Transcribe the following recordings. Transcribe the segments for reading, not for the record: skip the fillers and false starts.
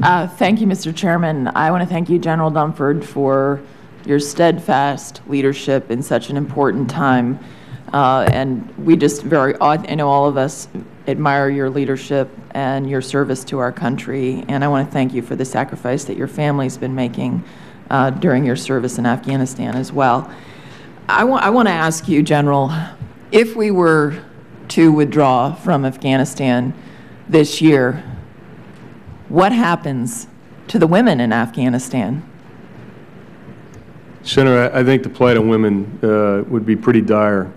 Thank you, Mr. Chairman. I want to thank you, General Dunford, for your steadfast leadership in such an important time. And we just I know all of us admire your leadership and your service to our country. And I want to thank you for the sacrifice that your family's been making during your service in Afghanistan as well. I want to ask you, General, if we were to withdraw from Afghanistan this year, what happens to the women in Afghanistan? Senator, I think the plight of women would be pretty dire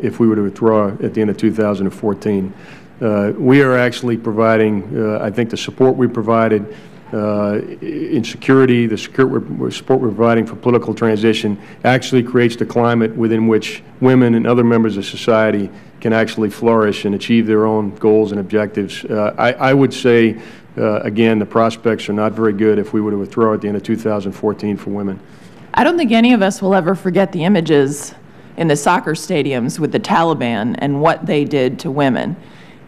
if we were to withdraw at the end of 2014. We are actually providing, I think the support we provided in security, the support we're providing for political transition actually creates the climate within which women and other members of society can actually flourish and achieve their own goals and objectives. I would say, again, the prospects are not very good if we were to withdraw at the end of 2014 for women. I don't think any of us will ever forget the images in the soccer stadiums with the Taliban and what they did to women.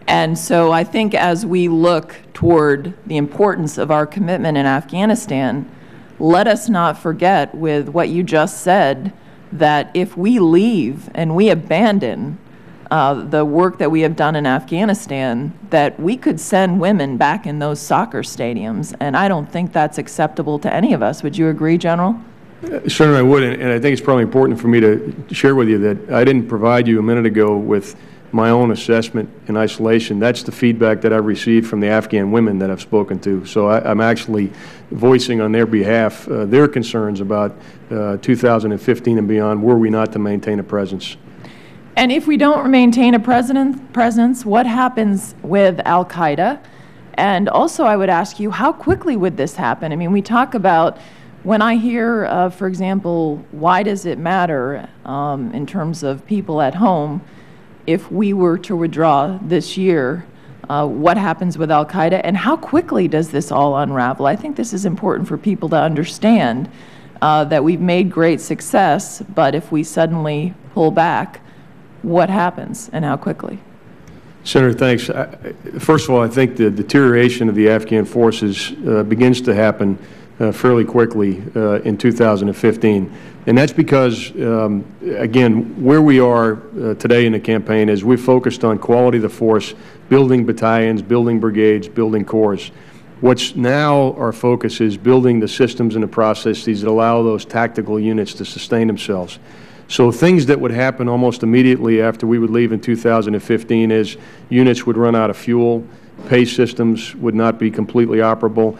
And so I think as we look toward the importance of our commitment in Afghanistan, let us not forget with what you just said, that if we leave and we abandon the work that we have done in Afghanistan, that we could send women back in those soccer stadiums. And I don't think that's acceptable to any of us. Would you agree, General? Certainly I would, and I think it's probably important for me to share with you that I didn't provide you a minute ago with my own assessment in isolation. That's the feedback that I've received from the Afghan women that I've spoken to. So I'm actually voicing on their behalf their concerns about 2015 and beyond, were we not to maintain a presence. And if we don't maintain a presence, what happens with al-Qaeda? And also I would ask you, how quickly would this happen? I mean, we talk about, when I hear, for example, why does it matter in terms of people at home, if we were to withdraw this year, what happens with al-Qaeda, and how quickly does this all unravel? I think this is important for people to understand that we've made great success, but if we suddenly pull back, what happens and how quickly? Senator, thanks. First of all, I think the deterioration of the Afghan forces begins to happen fairly quickly in 2015. And that's because, again, where we are today in the campaign is we've focused on quality of the force, building battalions, building brigades, building corps. What's now our focus is building the systems and the processes that allow those tactical units to sustain themselves. So things that would happen almost immediately after we would leave in 2015 is units would run out of fuel, pay systems would not be completely operable,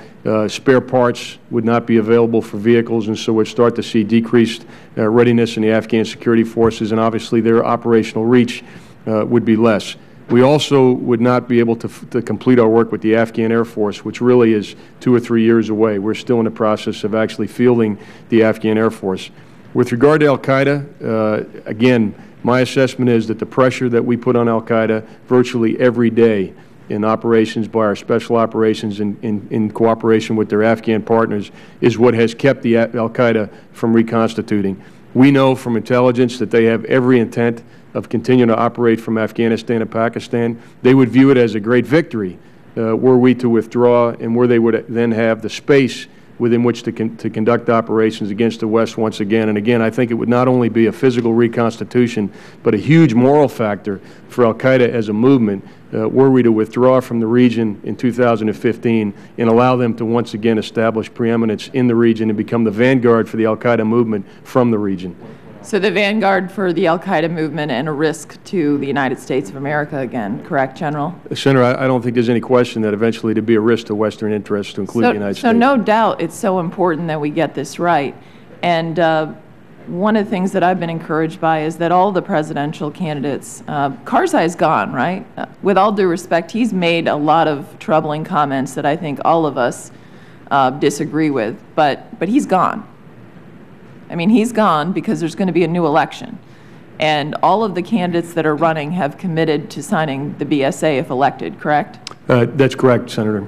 spare parts would not be available for vehicles, and so we'd start to see decreased readiness in the Afghan security forces, and obviously their operational reach would be less. We also would not be able to complete our work with the Afghan Air Force, which really is 2 or 3 years away. We're still in the process of actually fielding the Afghan Air Force. With regard to al-Qaeda, again, my assessment is that the pressure that we put on al-Qaeda virtually every day in operations by our special operations in cooperation with their Afghan partners is what has kept the al-Qaeda from reconstituting. We know from intelligence that they have every intent of continuing to operate from Afghanistan and Pakistan. They would view it as a great victory were we to withdraw, and where they would then have the space within which to conduct operations against the West once again. And again, I think it would not only be a physical reconstitution, but a huge moral factor for al-Qaeda as a movement were we to withdraw from the region in 2015 and allow them to once again establish preeminence in the region and become the vanguard for the al-Qaeda movement from the region. So the vanguard for the al-Qaeda movement and a risk to the United States of America again, correct, General? Senator, I don't think there's any question that eventually to be a risk to Western interests, to include the United States. So no doubt it's so important that we get this right. And one of the things that I've been encouraged by is that all the presidential candidates, Karzai's gone, right? With all due respect, he's made a lot of troubling comments that I think all of us disagree with, but he's gone. I mean, he's gone because there's going to be a new election. And all of the candidates that are running have committed to signing the BSA if elected, correct? That's correct, Senator.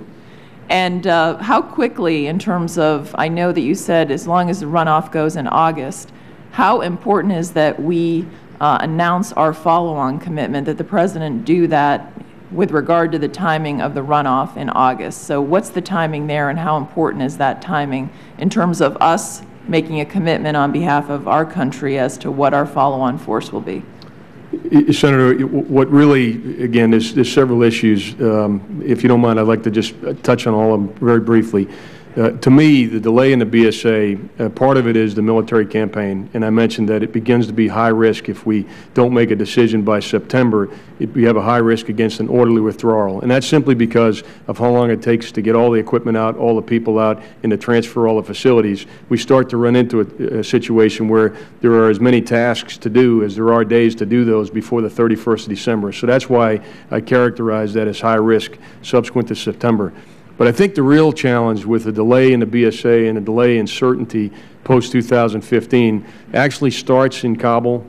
And how quickly, in terms of, I know that you said as long as the runoff goes in August, how important is that we announce our follow-on commitment, that the President do that with regard to the timing of the runoff in August. So what's the timing there, and how important is that timing in terms of us making a commitment on behalf of our country as to what our follow-on force will be? Senator, what really, again, there's several issues. If you don't mind, I'd like to just touch on all of them very briefly. To me, the delay in the BSA, part of it is the military campaign, and I mentioned that it begins to be high risk if we don't make a decision by September. We have a high risk against an orderly withdrawal, and that's simply because of how long it takes to get all the equipment out, all the people out, and to transfer all the facilities. We start to run into a situation where there are as many tasks to do as there are days to do those before the 31st of December. So that's why I characterize that as high risk subsequent to September. But I think the real challenge with the delay in the BSA and the delay in certainty post-2015 actually starts in Kabul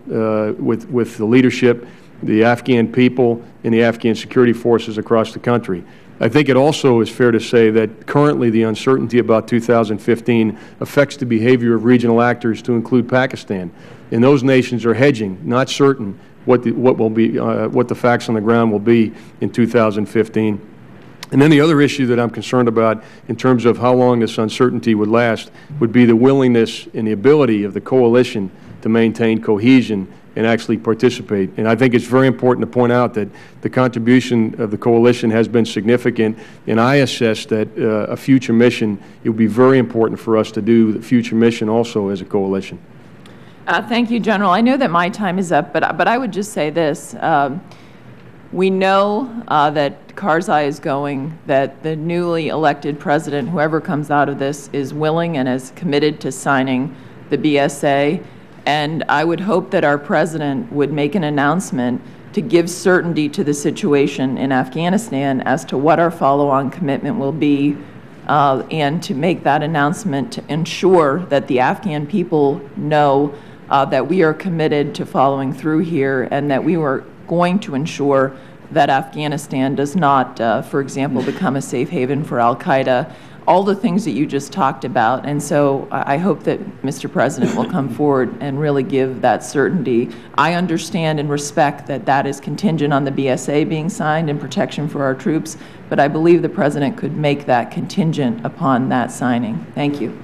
with the leadership, the Afghan people, and the Afghan security forces across the country. I think it also is fair to say that currently the uncertainty about 2015 affects the behavior of regional actors, to include Pakistan. And those nations are hedging, not certain what the facts on the ground will be in 2015. And then the other issue that I'm concerned about in terms of how long this uncertainty would last would be the willingness and the ability of the coalition to maintain cohesion and actually participate. And I think it's very important to point out that the contribution of the coalition has been significant, and I assess that a future mission, it would be very important for us to do the future mission also as a coalition. Thank you, General. I know that my time is up, but I would just say this. We know that Karzai is going, that the newly elected president, whoever comes out of this, is willing and is committed to signing the BSA. And I would hope that our president would make an announcement to give certainty to the situation in Afghanistan as to what our follow-on commitment will be, and to make that announcement to ensure that the Afghan people know that we are committed to following through here, and that we were going to ensure that Afghanistan does not, for example, become a safe haven for al-Qaeda, all the things that you just talked about. And so I hope that Mr. President will come forward and really give that certainty. I understand and respect that that is contingent on the BSA being signed and protection for our troops, but I believe the President could make that contingent upon that signing. Thank you.